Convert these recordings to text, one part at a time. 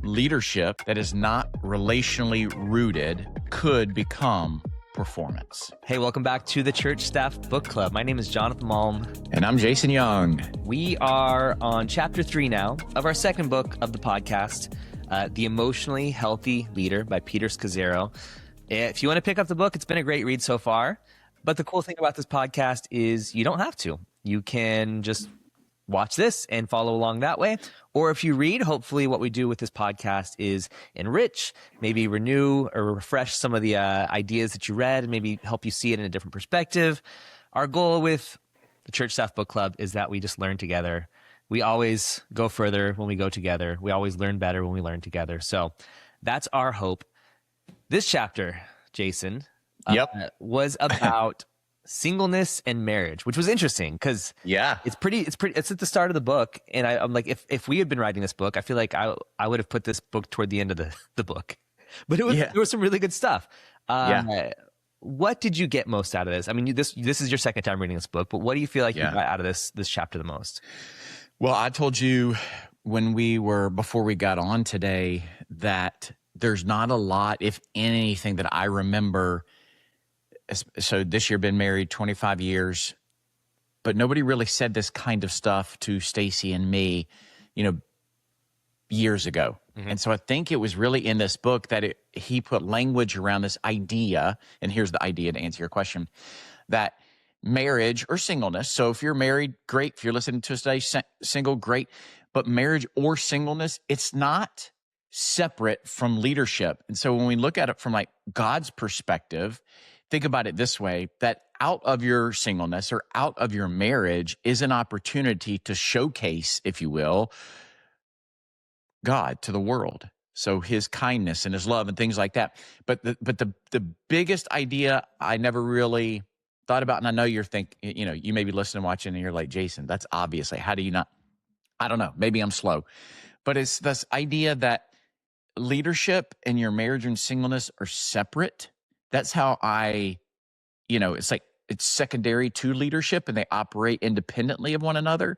leadership that is not relationally rooted could become performance. Hey, welcome back to the Church Staff Book Club. My name is Jonathan Malm. And I'm Jason Young. We are on chapter 3 now of our second book of the podcast, The Emotionally Healthy Leader by Peter Scazzero. If you want to pick up the book, it's been a great read so far. But the cool thing about this podcast is you don't have to. You can just watch this and follow along that way. Or if you read, hopefully what we do with this podcast is enrich, maybe renew or refresh some of the ideas that you read and maybe help you see it in a different perspective. Our goal with the Church Staff Book Club is that we just learn together. We always go further when we go together. We always learn better when we learn together. So that's our hope. This chapter, Jason, was about singleness and marriage, which was interesting because it's at the start of the book. And I'm like, if we had been writing this book, I feel like I would have put this book toward the end of the book, but there was some really good stuff. What did you get most out of this? I mean, this is your second time reading this book, but what do you feel like you got out of this chapter the most? Well, I told you before we got on today that there's not a lot, if anything, that I remember. So this year, been married 25 years, but nobody really said this kind of stuff to Stacy and me, years ago. Mm-hmm. And so I think it was really in this book that he put language around this idea. And here's the idea to answer your question, that marriage or singleness. So if you're married, great. If you're listening to us today, single, great. But marriage or singleness, it's not separate from leadership. And so when we look at it from like God's perspective, think about it this way, that out of your singleness or out of your marriage is an opportunity to showcase, if you will, God to the world. So his kindness and his love and things like that. But the biggest idea I never really thought about, and I know you're thinking, you may be listening and watching and you're like, Jason, that's obviously, how do you not? I don't know, maybe I'm slow. But it's this idea that leadership and your marriage and singleness are separate. That's how it's like it's secondary to leadership and they operate independently of one another.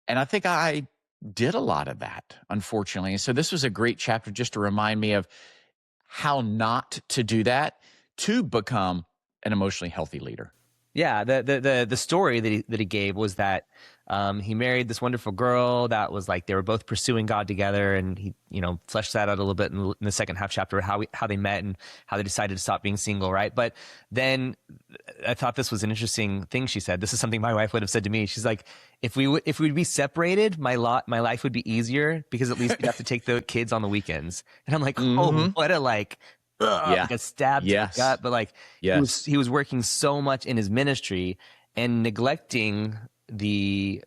And I think I did a lot of that, unfortunately. And so this was a great chapter just to remind me of how not to do that to become an emotionally healthy leader. Yeah, the story that he gave was that he married this wonderful girl that was like they were both pursuing God together, and he fleshed that out a little bit in the second half chapter, how they met and how they decided to stop being single, right? But then I thought this was an interesting thing she said. This is something my wife would have said to me. She's like, if we'd be separated, my life would be easier because at least we'd have to take the kids on the weekends. And I'm like, oh, what a like a stab to the gut. But like he was working so much in his ministry and neglecting the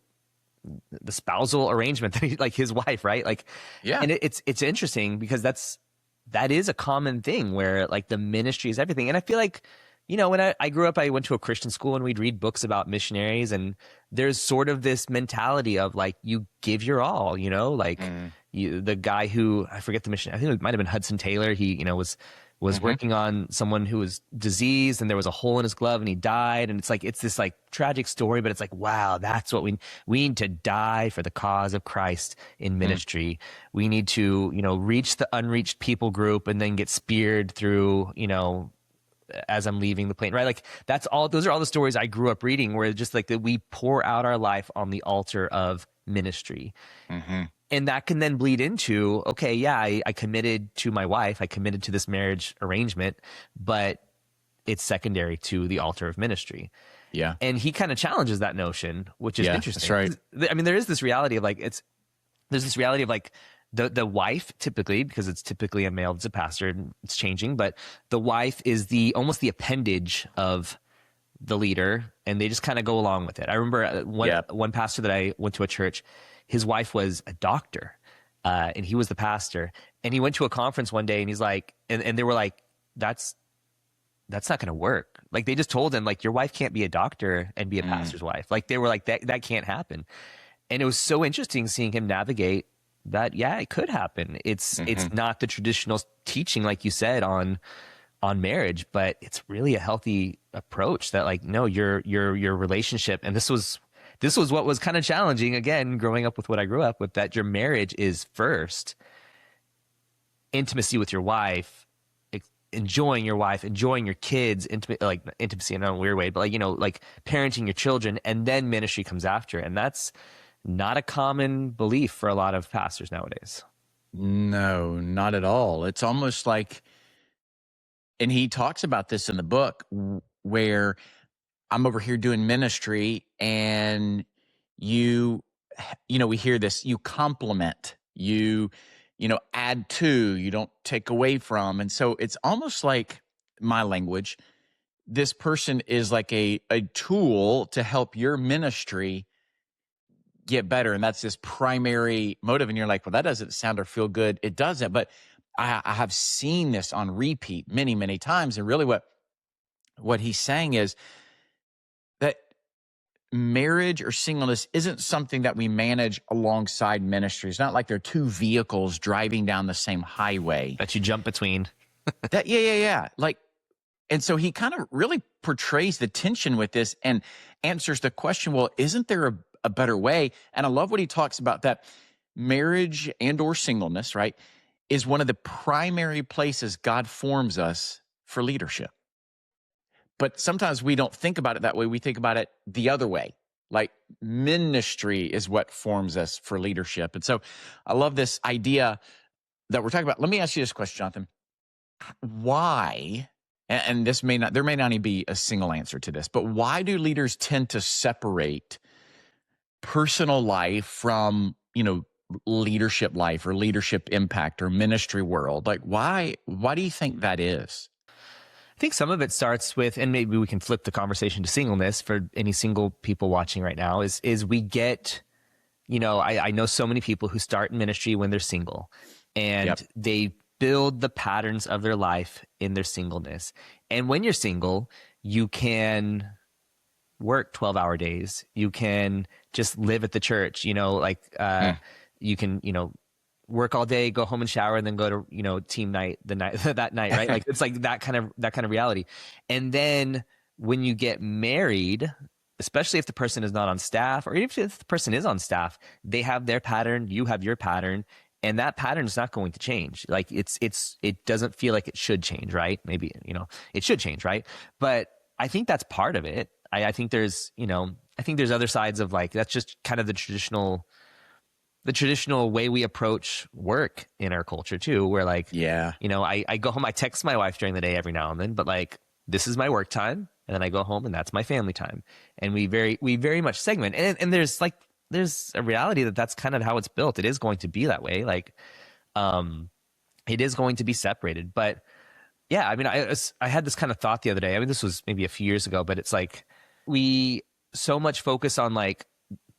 spousal arrangement that like his wife, right? Like, and it's interesting because that is a common thing where like the ministry is everything. And I feel like, when I grew up, I went to a Christian school and we'd read books about missionaries, and there's sort of this mentality of like, you give your all, the guy who, I forget the mission, I think it might have been Hudson Taylor. He, was working on someone who was diseased and there was a hole in his glove and he died. And it's this like tragic story, but it's like, wow, that's what we need to die for the cause of Christ in ministry. We need to, reach the unreached people group and then get speared through, as I'm leaving the plane, right? Like those are all the stories I grew up reading where just like that we pour out our life on the altar of ministry. Mm-hmm. And that can then bleed into, okay, yeah, I committed to my wife. I committed to this marriage arrangement, but it's secondary to the altar of ministry. Yeah. And he kind of challenges that notion, which is interesting. That's right. I mean, there is this reality of like, there's this reality of like the wife typically, because it's typically a male that's a pastor, and it's changing, but the wife is almost the appendage of the leader, and they just kind of go along with it. I remember one pastor that I went to a church, his wife was a doctor, and he was the pastor. And he went to a conference one day, and he's like, and they were like, that's not going to work. Like they just told him, like, your wife can't be a doctor and be a pastor's wife. Like they were like, that can't happen. And it was so interesting seeing him navigate that. Yeah, it could happen. It's not the traditional teaching, like you said, on marriage, but it's really a healthy approach that like, no, your relationship. And this was what was kind of challenging, again, growing up with what I grew up with, that your marriage is first. intimacy with your wife, enjoying your wife, enjoying your kids, like intimacy in a weird way, but like, like parenting your children, and then ministry comes after. And that's not a common belief for a lot of pastors nowadays. No, not at all. It's almost like, and he talks about this in the book, where I'm over here doing ministry and we hear this, you compliment, add to, you don't take away from. And so it's almost like, my language, this person is like a tool to help your ministry get better. And that's this primary motive. And you're like, well, that doesn't sound or feel good. It doesn't. But I have seen this on repeat many, many times. And really what he's saying is that marriage or singleness isn't something that we manage alongside ministry. It's not like they're two vehicles driving down the same highway that you jump between. Yeah. Like, and so he kind of really portrays the tension with this and answers the question, well, isn't there a better way? And I love what he talks about, that marriage and or singleness, right, is one of the primary places God forms us for leadership. But sometimes we don't think about it that way. We think about it the other way. Like, ministry is what forms us for leadership. And so I love this idea that we're talking about. Let me ask you this question, Jonathan. Why, and there may not even be a single answer to this, but why do leaders tend to separate personal life from, leadership life or leadership impact or ministry world? Like, why do you think that is? I think some of it starts with, and maybe we can flip the conversation to singleness for any single people watching right now, is we get, I know so many people who start in ministry when they're single, and they build the patterns of their life in their singleness. And when you're single, you can work 12-hour days. You can just live at the church, you can, work all day, go home and shower, and then go to, team night that night, right? Like, it's like that kind of reality. And then when you get married, especially if the person is not on staff, or even if the person is on staff, they have their pattern, you have your pattern, and that pattern is not going to change. Like, it doesn't feel like it should change, right? Maybe, it should change, right? But I think that's part of it. I think there's other sides of, like, that's just kind of the traditional way we approach work in our culture too, where, like, I go home, I text my wife during the day every now and then, but, like, this is my work time, and then I go home and that's my family time. And we very much segment. And there's a reality that's kind of how it's built. It is going to be that way. Like, it is going to be separated. But yeah, I mean, I had this kind of thought the other day. I mean, this was maybe a few years ago, but it's like, we so much focus on, like,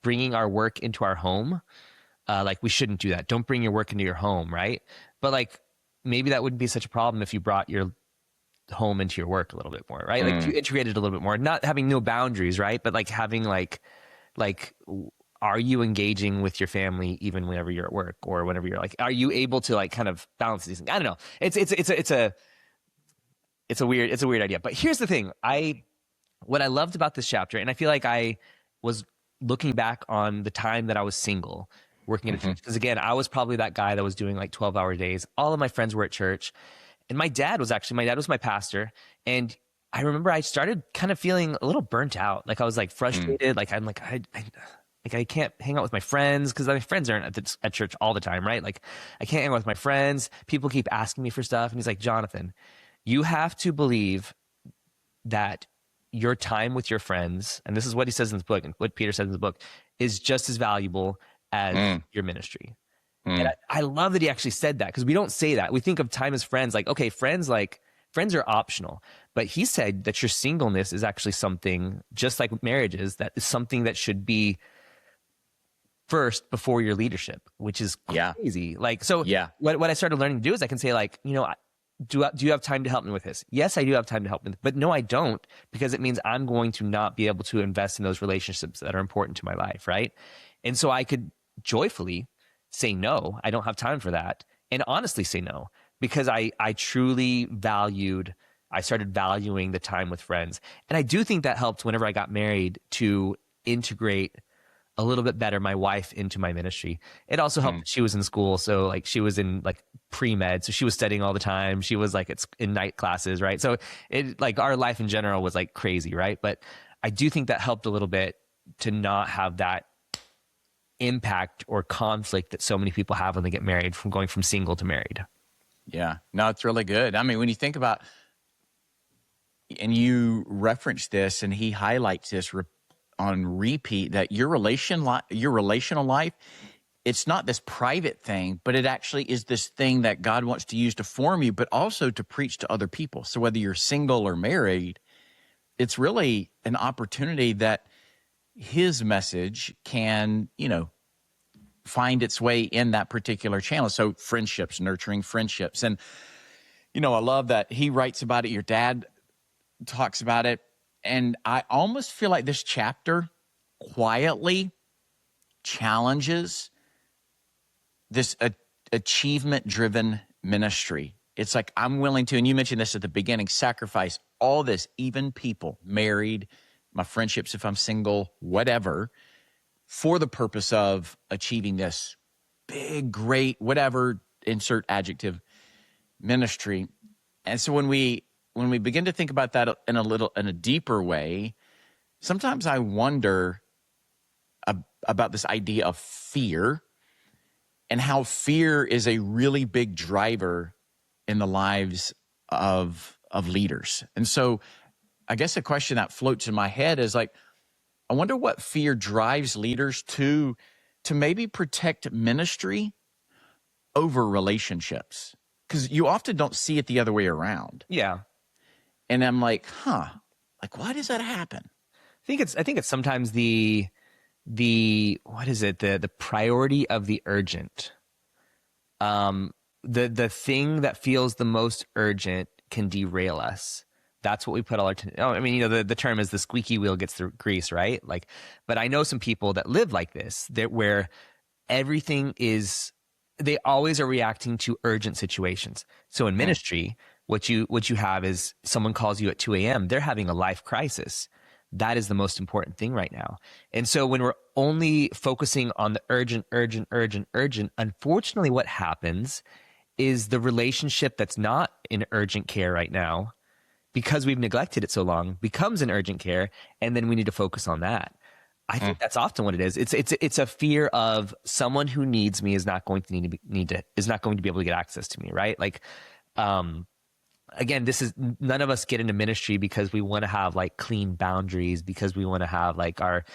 bringing our work into our home. Like, we shouldn't do that. Don't bring your work into your home, right? But, like, maybe that wouldn't be such a problem if you brought your home into your work a little bit more, right? Like, if you integrated a little bit more, not having no boundaries, right? But, like, having like, are you engaging with your family even whenever you're at work, or whenever you're, like, are you able to, like, kind of balance these things? I don't know. It's a weird idea. But here's the thing. What I loved about this chapter, and I feel like I was looking back on the time that I was single, working at a church, because, again, I was probably that guy that was doing, like, 12-hour days. All of my friends were at church, and my dad was my pastor. And I remember I started kind of feeling a little burnt out. Like, I was, like, frustrated. Like, I'm like, I can't hang out with my friends, because my friends aren't at church all the time, right? Like, I can't hang out with my friends. People keep asking me for stuff. And he's like, Jonathan, you have to believe that your time with your friends, and this is what he says in his book, and what Peter says in his book, is just as valuable as your ministry. And I love that he actually said that, because we don't say that. We think of time as friends, like, okay, friends are optional. But he said that your singleness is actually something, just like marriage is, that is something that should be first before your leadership, which is crazy. Like, so what I started learning to do is I can say, like, do you have time to help me with this? Yes, I do have time to help me, but no, I don't, because it means I'm going to not be able to invest in those relationships that are important to my life, right? And so I could joyfully say, no, I don't have time for that, and honestly say no, because I truly I started valuing the time with friends. And I do think that helped whenever I got married to integrate a little bit better my wife into my ministry. It also helped that she was in school. So like she was in like pre-med. So she was studying all the time. She was like it's in night classes, right? So it like our life in general was like crazy, right? But I do think that helped a little bit to not have that impact or conflict that so many people have when they get married from going from single to married. Yeah, no, it's really good. I mean, when you think about, and you reference this, and he highlights this on repeat, that your relational life, it's not this private thing, but it actually is this thing that God wants to use to form you, but also to preach to other people. So whether you're single or married, it's really an opportunity that his message can, find its way in that particular channel. So friendships, nurturing friendships. And, I love that he writes about it. Your dad talks about it. And I almost feel like this chapter quietly challenges this achievement-driven ministry. It's like, I'm willing to, and you mentioned this at the beginning, sacrifice all this, even people, married, my friendships if I'm single, whatever, for the purpose of achieving this big, great, whatever, insert adjective, ministry. And so when we begin to think about that in a deeper way, sometimes I wonder about this idea of fear and how fear is a really big driver in the lives of leaders. And so I guess a question that floats in my head is like, I wonder what fear drives leaders to maybe protect ministry over relationships, because you often don't see it the other way around. Yeah. And I'm like, like, why does that happen? I think it's sometimes the what is it? The priority of the urgent. The thing that feels the most urgent can derail us. That's what we put all our the term is the squeaky wheel gets the grease, right? Like, but I know some people that live like this, where everything is, they always are reacting to urgent situations. So in ministry, what you have is someone calls you at 2 a.m. They're having a life crisis. That is the most important thing right now. And so when we're only focusing on the urgent, unfortunately what happens is the relationship that's not in urgent care right now, because we've neglected it so long, becomes an urgent care, and then we need to focus on that. I think that's often what it is. It's a fear of someone who needs me is not going to is not going to be able to get access to me, right? Like, again, none of us get into ministry because we want to have like clean boundaries, because we want to have like our,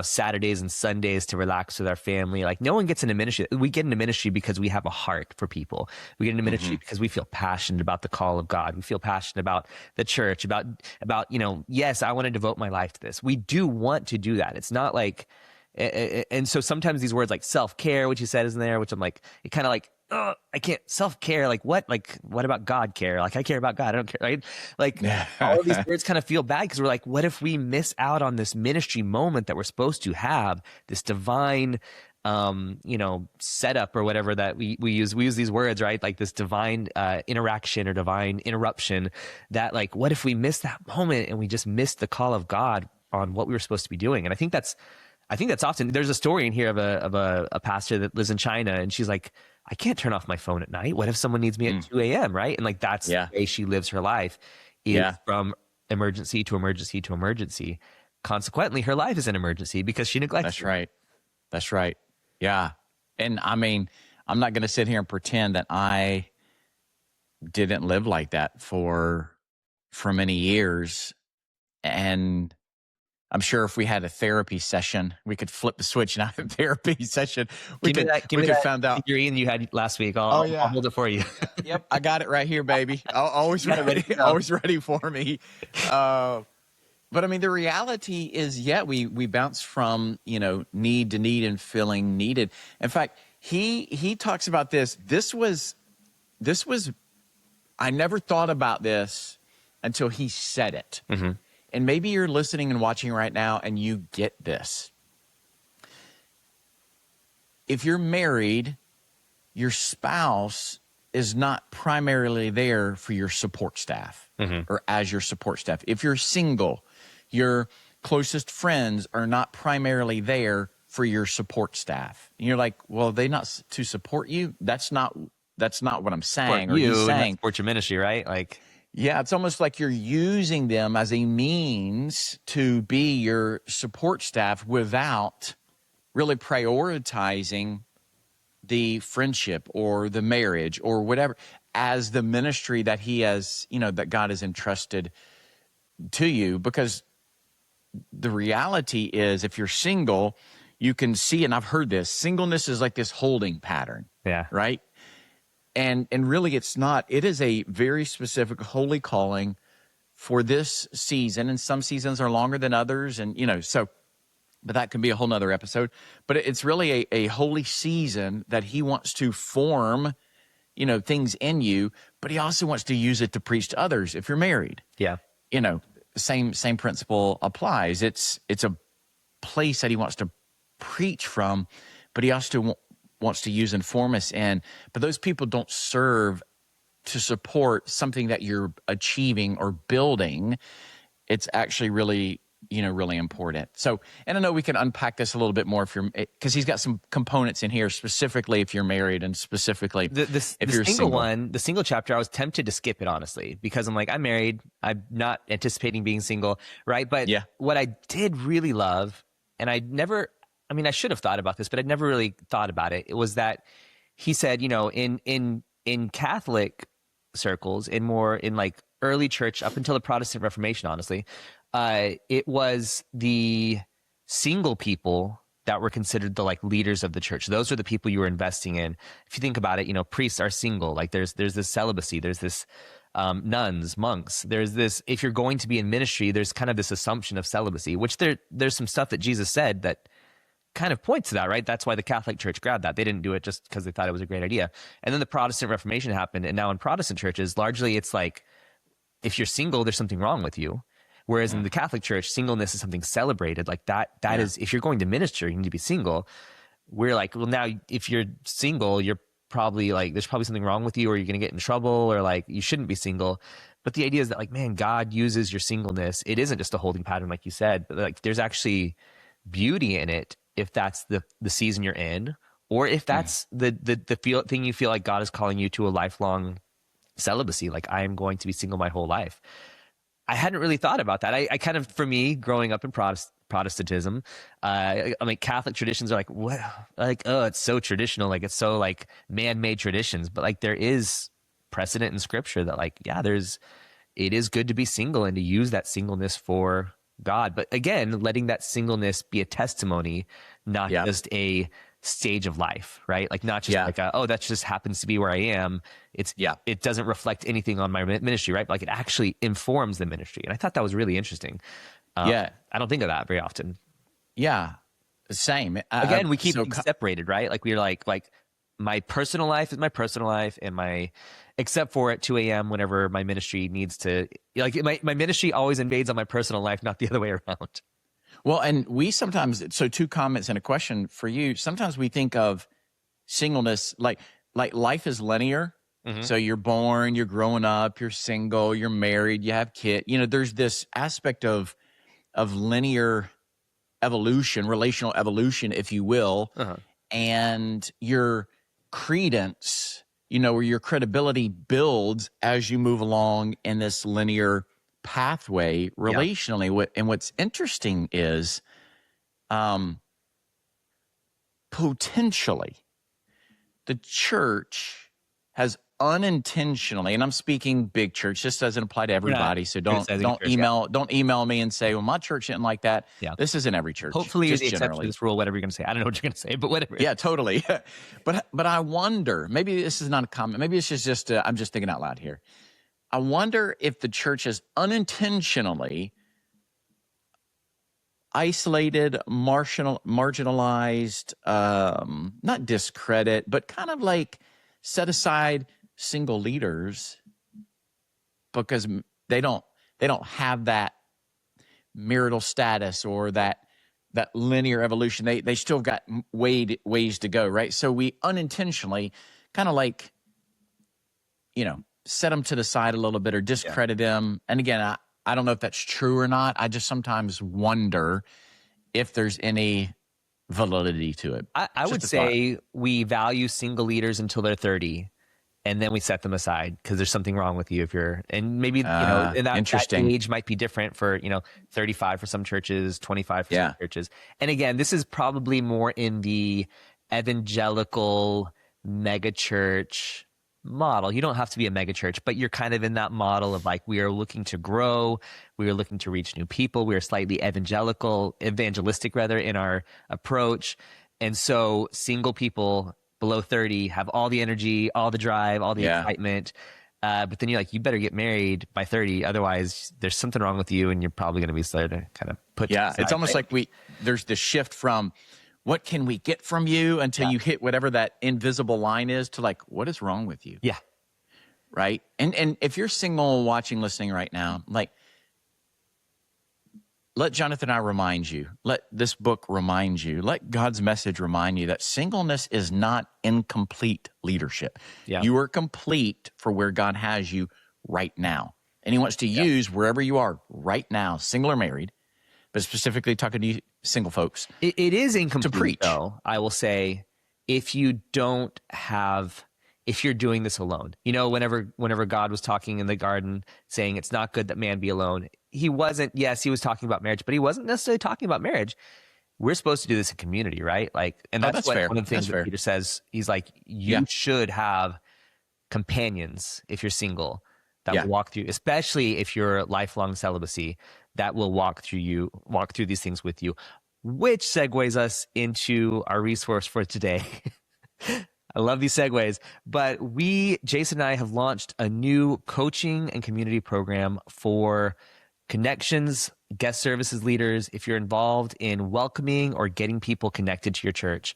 Saturdays and Sundays to relax with our family. Like, no one gets into ministry. We get into ministry because we have a heart for people. We get into ministry because we feel passionate about the call of God. We feel passionate about the church, about, yes, I want to devote my life to this. We do want to do that. It's not like, and so sometimes these words like self-care, which you said is in there, which I'm like, it kind of like, oh, I can't self-care. Like what? Like, what about God care? Like, I care about God. I don't care. Right. Like all of these words kind of feel bad because we're like, what if we miss out on this ministry moment that we're supposed to have, this divine, setup or whatever that we use these words, right? Like this divine, interaction or divine interruption that like, what if we miss that moment and we just missed the call of God on what we were supposed to be doing? And I think that's often, there's a story in here of a pastor that lives in China, and she's like, I can't turn off my phone at night. What if someone needs me at 2 a.m., right? And like, that's the way she lives her life, is from emergency to emergency to emergency. Consequently, her life is an emergency because she neglects it. That's right. Yeah. And I mean, I'm not going to sit here and pretend that I didn't live like that for many years. And I'm sure if we had a therapy session, we could flip the switch and have a therapy session. We could find out. Figurine you had last week. I'll hold it for you. Yep, I got it right here, baby. Always ready. Always ready for me. But I mean, the reality is, we bounce from need to need and feeling needed. In fact, he talks about this. This was. I never thought about this until he said it. Mm-hmm. And maybe you're listening and watching right now and you get this. If you're married, your spouse is not primarily there for your support staff or as your support staff. If you're single, your closest friends are not primarily there for your support staff. And you're like, well, they not to support you? That's not what I'm saying. Support Or he's you, not saying, support your ministry, right? Like, yeah, it's almost like you're using them as a means to be your support staff without really prioritizing the friendship or the marriage or whatever as the ministry that he has, that God has entrusted to you. Because the reality is, if you're single, you can see, and I've heard this, singleness is like this holding pattern, yeah, right? And really it's not. It is a very specific holy calling for this season, and some seasons are longer than others, and but that can be a whole nother episode. But it's really a holy season that he wants to form, things in you, but he also wants to use it to preach to others if you're married. yeah. Same principle applies. It's a place that he wants to preach from, but he also wants to use and form us in. But those people don't serve to support something that you're achieving or building. It's actually really, really important. So, and I know we can unpack this a little bit more because he's got some components in here specifically if you're married and specifically if you're single. The single chapter, I was tempted to skip it, honestly, because I'm like, I'm married. I'm not anticipating being single, right? But what I did really love, and I should have thought about this, but I'd never really thought about it. It was that he said, in Catholic circles, in like early church up until the Protestant Reformation, honestly, it was the single people that were considered the like leaders of the church. Those are the people you were investing in. If you think about it, priests are single. Like there's this celibacy. There's this nuns, monks. There's this, if you're going to be in ministry, there's kind of this assumption of celibacy, which there's some stuff that Jesus said that kind of points to that, right? That's why the Catholic Church grabbed that. They didn't do it just because they thought it was a great idea. And then the Protestant Reformation happened. And now in Protestant churches, largely it's like, if you're single, there's something wrong with you. Whereas in the Catholic Church, singleness is something celebrated. Like that is, if you're going to minister, you need to be single. We're like, well, now if you're single, you're probably like, there's probably something wrong with you, or you're going to get in trouble, or like you shouldn't be single. But the idea is that like, man, God uses your singleness. It isn't just a holding pattern, like you said, but like there's actually beauty in it if that's the season you're in, or if that's the thing you feel like God is calling you to a lifelong celibacy. Like, I am going to be single my whole life. I hadn't really thought about that. I kind of, for me, growing up in Protestantism, I mean, Catholic traditions are like, what? Like, oh, it's so traditional. Like, it's so like man-made traditions. But like, there is precedent in Scripture that like, yeah, it is good to be single and to use that singleness for God. But again, letting that singleness be a testimony, not just a stage of life, right? Like not just like, oh, that just happens to be where I am. It doesn't reflect anything on my ministry, right? But like it actually informs the ministry. And I thought that was really interesting. I don't think of that very often. Yeah. Same. Again, we keep things separated, right? Like we're like my personal life is my personal life, and except for at 2 a.m. whenever my ministry needs to, like my ministry always invades on my personal life, not the other way around. Well, and we sometimes, so 2 comments and a question for you. Sometimes we think of singleness like life is linear. Mm-hmm. So you're born, you're growing up, you're single, you're married, you have kids. There's this aspect of linear evolution, relational evolution, if you will, and your credence, where your credibility builds as you move along in this linear pathway relationally. And what's interesting is potentially the church has unintentionally, and I'm speaking big church, this doesn't apply to everybody, so don't email me and say, well, my church didn't like that. This isn't every church. Hopefully you're the exception to this rule, whatever you're going to say. I don't know what you're going to say, but whatever. Yeah, totally. But I wonder, maybe this is not a comment, maybe it's just I'm just thinking out loud here. I wonder if the church has unintentionally isolated, marginalized, not discredit, but kind of like set aside single leaders because they don't have that marital status or that linear evolution. They still got ways to go, right? So we unintentionally kind of like, set them to the side a little bit or discredit them. And again, I don't know if that's true or not. I just sometimes wonder if there's any validity to it. I would Just a thought. say we value single leaders until they're 30, and then we set them aside because there's something wrong with you if you're, and maybe, and that Interesting. age might be different for, 35 for some churches, 25 for Yeah. some churches. And again, this is probably more in the evangelical megachurch model. You don't have to be a megachurch, but you're kind of in that model of like, we are looking to grow, we are looking to reach new people, we are slightly evangelistic rather in our approach. And so single people below 30 have all the energy, all the drive, all the excitement. But then you're like, you better get married by 30. Otherwise, there's something wrong with you and you're probably going to be started to kind of put Yeah. aside, It's almost right? like there's the shift from what can we get from you until you hit whatever that invisible line is to like, what is wrong with you? Yeah. Right. And if you're single, watching, listening right now, like, let Jonathan and I remind you, let this book remind you, let God's message remind you that singleness is not incomplete leadership. Yeah. You are complete for where God has you right now. And he wants to use wherever you are right now, single or married, but specifically talking to you single folks. It is incomplete, to preach. though, I will say, if you're doing this alone. Whenever God was talking in the garden saying it's not good that man be alone, he was talking about marriage, but he wasn't necessarily talking about marriage. We're supposed to do this in community, right? Like, and that's fair. one of the things That's that fair. Peter says. He's like, you should have companions if you're single that will walk through, especially if you're lifelong celibacy, that will walk through these things with you, which segues us into our resource for today. I love these segues, but Jason and I have launched a new coaching and community program for connections, guest services leaders. If you're involved in welcoming or getting people connected to your church,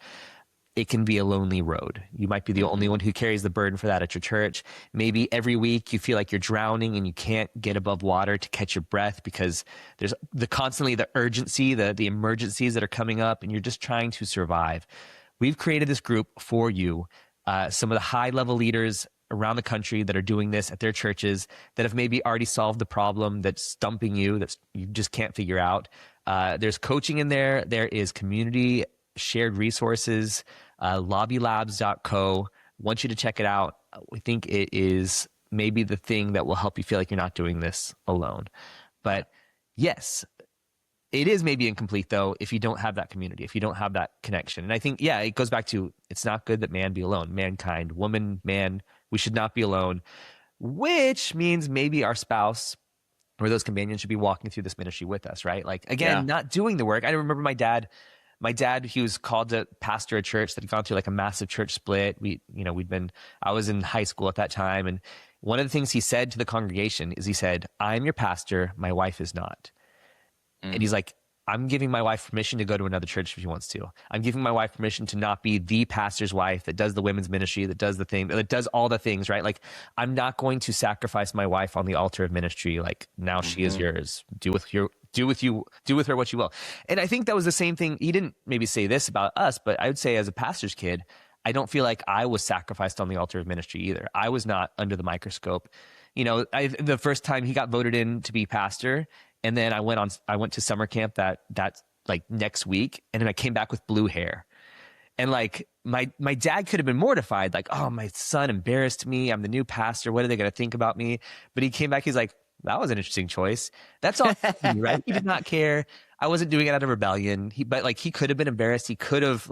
it can be a lonely road. You might be the only one who carries the burden for that at your church. Maybe every week you feel like you're drowning and you can't get above water to catch your breath because there's constantly the urgency, the emergencies that are coming up, and you're just trying to survive. We've created this group for you. Some of the high-level leaders around the country that are doing this at their churches that have maybe already solved the problem that's stumping you, that you just can't figure out. There's coaching in there. There is community shared resources, lobbylabs.co. Want you to check it out. We think it is maybe the thing that will help you feel like you're not doing this alone. But yes, it is maybe incomplete, though, if you don't have that community, if you don't have that connection. And I think, it goes back to, it's not good that man be alone. Mankind, woman, man, we should not be alone, which means maybe our spouse or those companions should be walking through this ministry with us, right? Like, again, not doing the work. I remember my dad, he was called to pastor a church that had gone through like a massive church split. I was in high school at that time. And one of the things he said to the congregation is he said, I'm your pastor, my wife is not. And he's like, I'm giving my wife permission to go to another church if she wants to. I'm giving my wife permission to not be the pastor's wife that does the women's ministry, that does the thing, that does all the things, right? Like, I'm not going to sacrifice my wife on the altar of ministry. Like, now she is yours. Do with her what you will. And I think that was the same thing. He didn't maybe say this about us, but I would say as a pastor's kid, I don't feel like I was sacrificed on the altar of ministry either. I was not under the microscope. The first time he got voted in to be pastor, and then I went to summer camp that like next week, and then I came back with blue hair. And like my dad could have been mortified, like, oh, my son embarrassed me. I'm the new pastor. What are they going to think about me? But he came back. He's like, that was an interesting choice. That's all, right? He did not care. I wasn't doing it out of rebellion. But he could have been embarrassed. He could have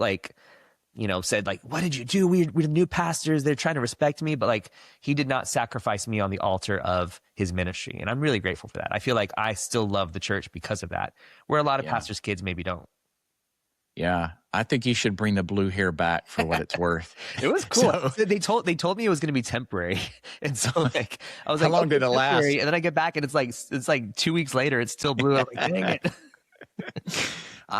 said like, what did you do? We're the new pastors. They're trying to respect me. But like, he did not sacrifice me on the altar of his ministry. And I'm really grateful for that. I feel like I still love the church because of that, where a lot of pastors' kids maybe don't. Yeah. I think you should bring the blue hair back for what it's worth. It was cool. They told me it was going to be temporary. And so like, I was How like, long did it last? And then I get back and it's like 2 weeks later, it's still blue. I'm like, dang it.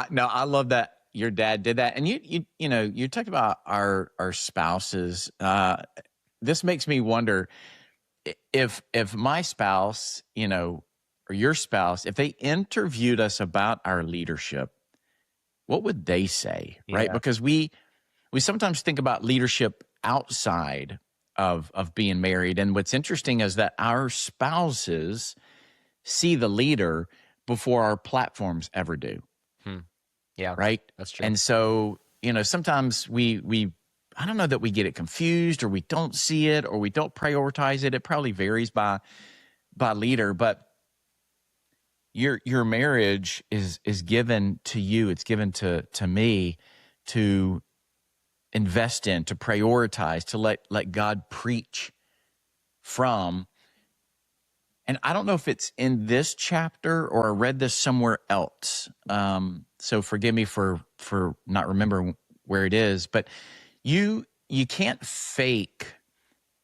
No, I love that your dad did that. And you talked about our spouses. This makes me wonder if my spouse, or your spouse, if they interviewed us about our leadership, what would they say? Right? Because we sometimes think about leadership outside of being married. And what's interesting is that our spouses see the leader before our platforms ever do. Yeah, right? that's true. And so, sometimes we I don't know that we get it confused, or we don't see it, or we don't prioritize it. It probably varies by leader, but your marriage is given to you. It's given to me to invest in, to prioritize, to let God preach from. And I don't know if it's in this chapter or I read this somewhere else. So forgive me for not remembering where it is, but you can't fake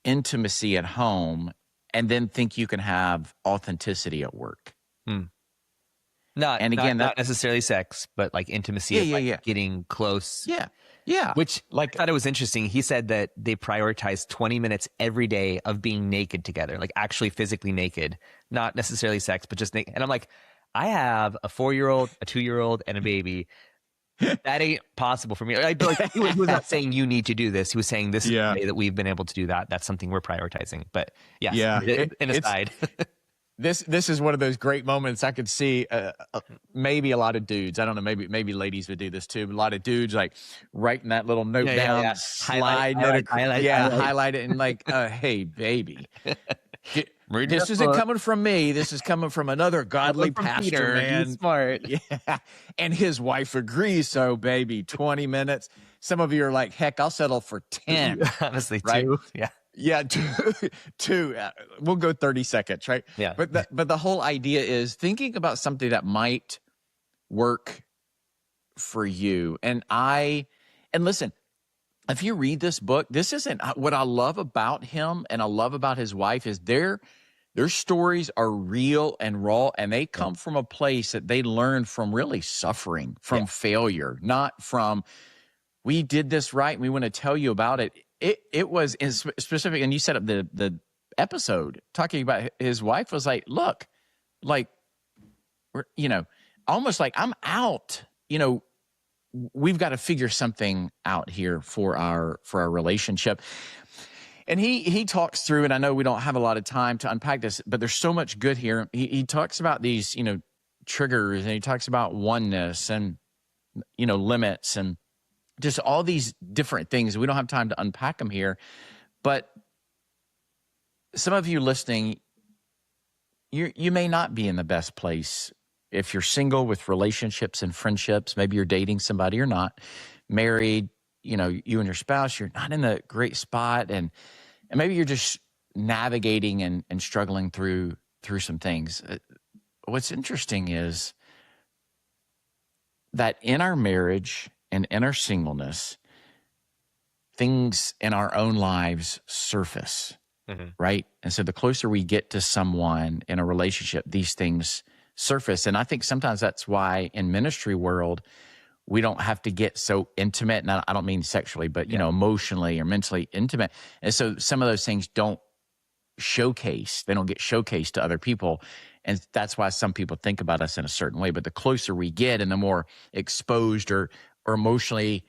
intimacy at home and then think you can have authenticity at work. Hmm. Not And again, not necessarily sex, but like intimacy of like getting close. Yeah. Which Like, I thought it was interesting. He said that they prioritize 20 minutes every day of being naked together, like actually physically naked, not necessarily sex, but just naked. And I'm like, I have a 4-year-old, a 2-year-old, and a baby. That ain't possible for me. He was not saying you need to do this. He was saying this is the way that we've been able to do that. That's something we're prioritizing. But yes, an aside. This is one of those great moments I could see. Maybe a lot of dudes, I don't know, maybe ladies would do this too, but a lot of dudes like writing that little note down, sliding it, highlight it, and like, hey, baby. This isn't coming from me. This is coming from another godly pastor, Peter, man. He's smart. Yeah. And his wife agrees. So, baby, 20 minutes. Some of you are like, heck, I'll settle for 10. Honestly, right? 2. Yeah. Yeah, two. We'll go 30 seconds, right? Yeah. But the whole idea is thinking about something that might work for you. And listen, if you read this book, this isn't what I love about him and I love about his wife is their stories are real and raw, and they come from a place that they learned from really suffering, from failure, not from we did this right and we want to tell you about it. It was in specific, and you set up the episode talking about his wife was like, look, like, almost like I'm out, we've got to figure something out here for our relationship. And he talks through, and I know we don't have a lot of time to unpack this, but there's so much good here. He talks about these, triggers, and he talks about oneness and, limits and just all these different things. We don't have time to unpack them here, but some of you listening, you may not be in the best place. If you're single with relationships and friendships, maybe you're dating somebody or not, married, you and your spouse, you're not in a great spot. And maybe you're just navigating and struggling through some things. What's interesting is that in our marriage and in our singleness, things in our own lives surface, right? And so the closer we get to someone in a relationship, these things surface. And I think sometimes that's why in ministry world, we don't have to get so intimate. And I don't mean sexually, but, emotionally or mentally intimate. And so some of those things don't get showcased to other people. And that's why some people think about us in a certain way. But the closer we get and the more exposed or emotionally,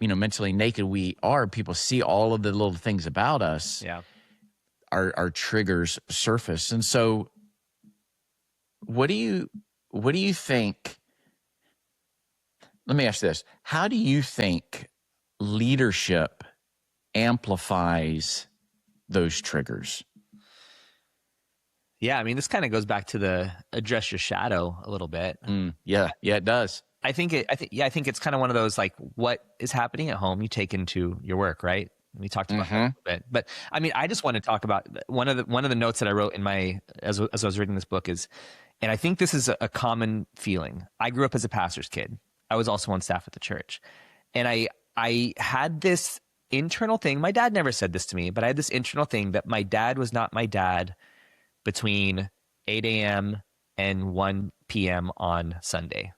mentally naked we are, people see all of the little things about us. Yeah. Our triggers surface. And so what do you think? Let me ask this. How do you think leadership amplifies those triggers? Yeah, I mean, this kind of goes back to the address your shadow a little bit. Yeah, it does. I think it's kind of one of those, like, what is happening at home, you take into your work, right? We talked about that a little bit, but I mean, I just want to talk about one of the notes that I wrote in as I was reading this book is, and I think this is a common feeling. I grew up as a pastor's kid. I was also on staff at the church, and I had this internal thing. My dad never said this to me, but I had this internal thing that my dad was not my dad between 8 a.m. and 1 p.m. on Sunday.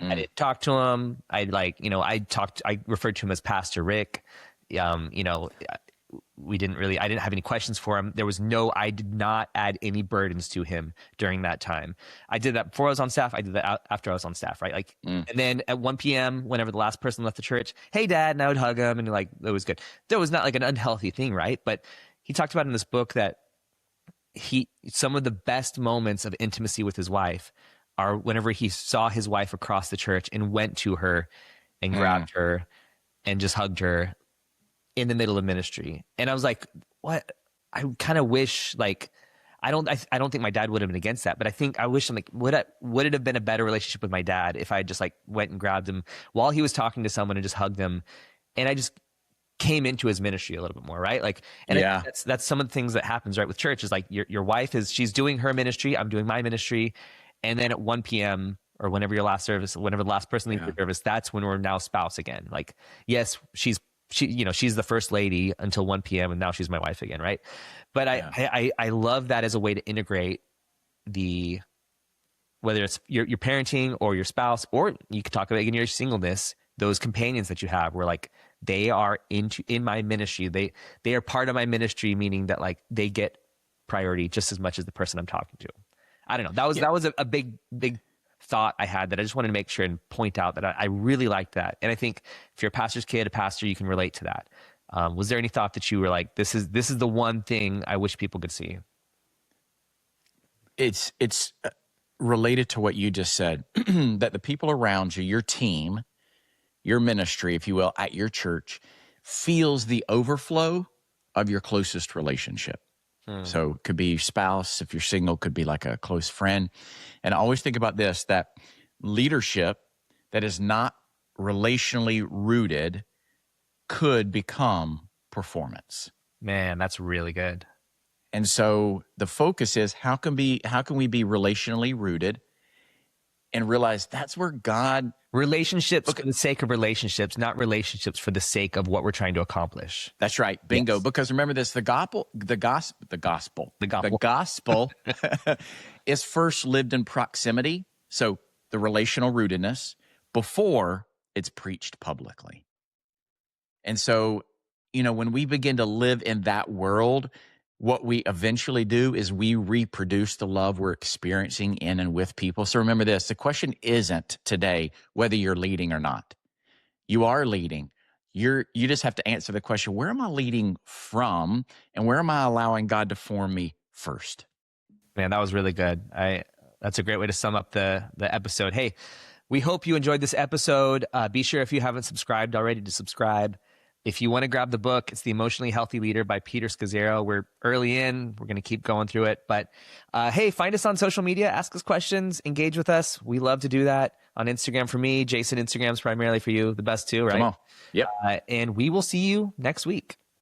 I didn't talk to him. I referred to him as Pastor Rick. I didn't have any questions for him. I did not add any burdens to him during that time. I did that before I was on staff. I did that after I was on staff, right? And then at 1 p.m., whenever the last person left the church, hey, Dad, and I would hug him, and it was good. There was not like an unhealthy thing, right? But he talked about in this book that some of the best moments of intimacy with his wife are whenever he saw his wife across the church and went to her and grabbed her and just hugged her in the middle of ministry. And I was like, what? I kind of wish, like, I don't think my dad would have been against that, but I wish, I'm like, would it have been a better relationship with my dad if I just like went and grabbed him while he was talking to someone and just hugged him, and I just came into his ministry a little bit more, right? Like, and I think that's some of the things that happens, right, with church is like your wife she's doing her ministry, I'm doing my ministry, and then at 1 p.m. or whenever your last service, whenever the last person leaves the service, that's when we're now spouse again. Like, yes, she's the first lady until 1 p.m. and now she's my wife again, right? But I love that as a way to integrate whether it's your parenting or your spouse, or you could talk about in your singleness, those companions that you have where like they are in my ministry. They are part of my ministry, meaning that like they get priority just as much as the person I'm talking to. I don't know. That was a big thought I had that I just wanted to make sure and point out that I really liked that. And I think if you're a pastor's kid, a pastor, you can relate to that. Was there any thought that you were like, this is the one thing I wish people could see? It's related to what you just said, that the people around you, your team, your ministry, if you will, at your church, feels the overflow of your closest relationship. So it could be spouse. If you're single, could be like a close friend. And I always think about this, that leadership that is not relationally rooted could become performance. Man, that's really good. And so the focus is how can we be relationally rooted and realize that's where God... Relationships for the sake of relationships, not relationships for the sake of what we're trying to accomplish. That's right. Bingo. Yes. Because remember this, the gospel is first lived in proximity. So the relational rootedness before it's preached publicly. And so, when we begin to live in that world, what we eventually do is we reproduce the love we're experiencing in and with people. So remember this, the question isn't today whether you're leading or not. You are leading. You just have to answer the question, where am I leading from, and where am I allowing God to form me first? Man, that was really good. That's a great way to sum up the episode. Hey, we hope you enjoyed this episode. Be sure, if you haven't subscribed already, to subscribe. If you want to grab the book, it's The Emotionally Healthy Leader by Peter Scazzero. We're early in. We're going to keep going through it. But hey, find us on social media. Ask us questions. Engage with us. We love to do that. On Instagram for me. Jason, Instagram's primarily for you. The best too, right? Come on. Yep. And we will see you next week.